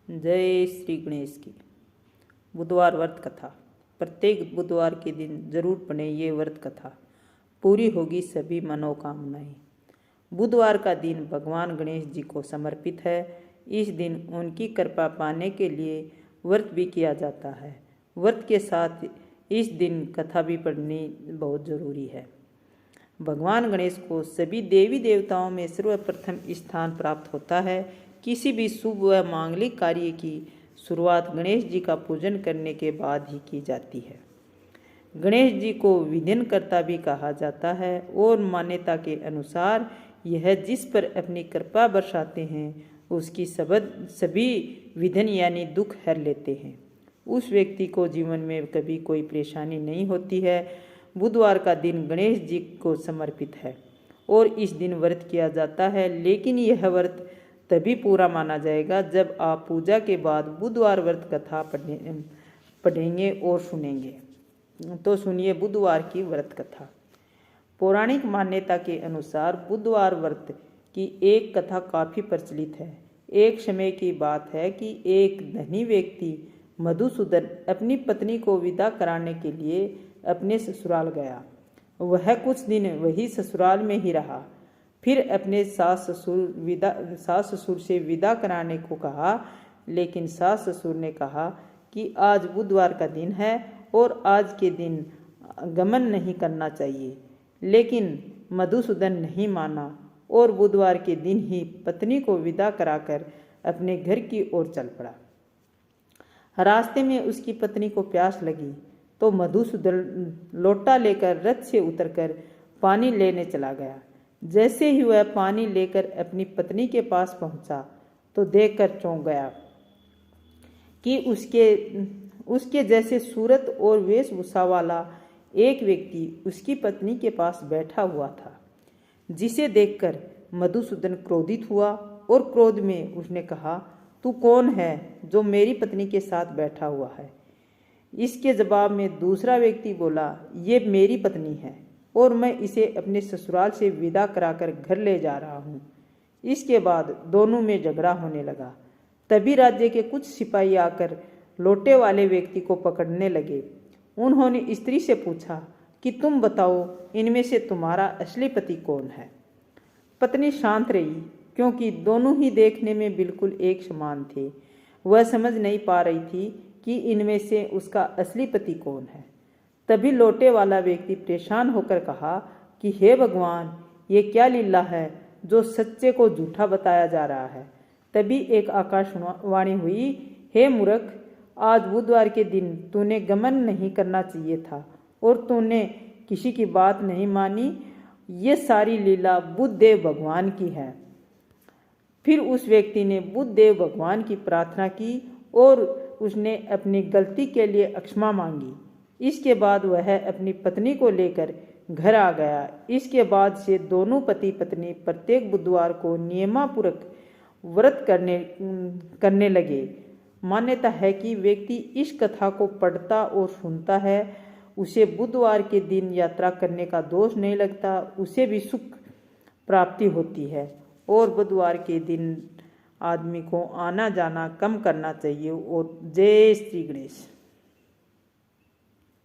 जय श्री गणेश की। बुधवार व्रत कथा। प्रत्येक बुधवार के दिन जरूर पढ़ें ये व्रत कथा, पूरी होगी सभी मनोकामनाएं। बुधवार का दिन भगवान गणेश जी को समर्पित है। इस दिन उनकी कृपा पाने के लिए व्रत भी किया जाता है। व्रत के साथ इस दिन कथा भी पढ़नी बहुत जरूरी है। भगवान गणेश को सभी देवी देवताओं में सर्वप्रथम स्थान प्राप्त होता है। किसी भी शुभ व मांगलिक कार्य की शुरुआत गणेश जी का पूजन करने के बाद ही की जाती है। गणेश जी को विघ्नकर्ता भी कहा जाता है और मान्यता के अनुसार यह जिस पर अपनी कृपा बरसाते हैं उसकी सभी विघ्न यानी दुख हर लेते हैं। उस व्यक्ति को जीवन में कभी कोई परेशानी नहीं होती है। बुधवार का दिन गणेश जी को समर्पित है और इस दिन व्रत किया जाता है, लेकिन यह व्रत तभी पूरा माना जाएगा जब आप पूजा के बाद बुधवार व्रत कथा पढ़ेंगे और सुनेंगे। तो सुनिए बुधवार की व्रत कथा। पौराणिक मान्यता के अनुसार बुधवार व्रत की एक कथा काफ़ी प्रचलित है। एक समय की बात है कि एक धनी व्यक्ति मधुसूदन अपनी पत्नी को विदा कराने के लिए अपने ससुराल गया। वह कुछ दिन वही ससुराल में ही रहा, फिर अपने सास ससुर से विदा कराने को कहा, लेकिन सास ससुर ने कहा कि आज बुधवार का दिन है और आज के दिन गमन नहीं करना चाहिए। लेकिन मधुसूदन नहीं माना और बुधवार के दिन ही पत्नी को विदा कराकर अपने घर की ओर चल पड़ा। रास्ते में उसकी पत्नी को प्यास लगी तो मधुसूदन लोटा लेकर रथ से उतरकर पानी लेने चला गया। जैसे ही वह पानी लेकर अपनी पत्नी के पास पहुंचा तो देखकर चौंक गया कि उसके जैसे सूरत और वेशभूषा वाला एक व्यक्ति उसकी पत्नी के पास बैठा हुआ था, जिसे देखकर मधुसूदन क्रोधित हुआ और क्रोध में उसने कहा, तू कौन है जो मेरी पत्नी के साथ बैठा हुआ है? इसके जवाब में दूसरा व्यक्ति बोला, ये मेरी पत्नी है और मैं इसे अपने ससुराल से विदा कराकर घर ले जा रहा हूँ। इसके बाद दोनों में झगड़ा होने लगा। तभी राज्य के कुछ सिपाही आकर लोटे वाले व्यक्ति को पकड़ने लगे। उन्होंने स्त्री से पूछा कि तुम बताओ, इनमें से तुम्हारा असली पति कौन है? पत्नी शांत रही, क्योंकि दोनों ही देखने में बिल्कुल एक समान थे। वह समझ नहीं पा रही थी कि इनमें से उसका असली पति कौन है। तभी लोटे वाला व्यक्ति परेशान होकर कहा कि हे भगवान, ये क्या लीला है जो सच्चे को झूठा बताया जा रहा है। तभी एक आकाशवाणी हुई, हे मूर्ख, आज बुधवार के दिन तूने गमन नहीं करना चाहिए था और तूने किसी की बात नहीं मानी। ये सारी लीला बुद्धदेव भगवान की है। फिर उस व्यक्ति ने बुद्धदेव भगवान की प्रार्थना की और उसने अपनी गलती के लिए क्षमा मांगी। इसके बाद वह अपनी पत्नी को लेकर घर आ गया। इसके बाद से दोनों पति पत्नी प्रत्येक बुधवार को नियमपूर्वक व्रत करने लगे। मान्यता है कि व्यक्ति इस कथा को पढ़ता और सुनता है, उसे बुधवार के दिन यात्रा करने का दोष नहीं लगता, उसे भी सुख प्राप्ति होती है। और बुधवार के दिन आदमी को आना जाना कम करना चाहिए। और जय श्री गणेश।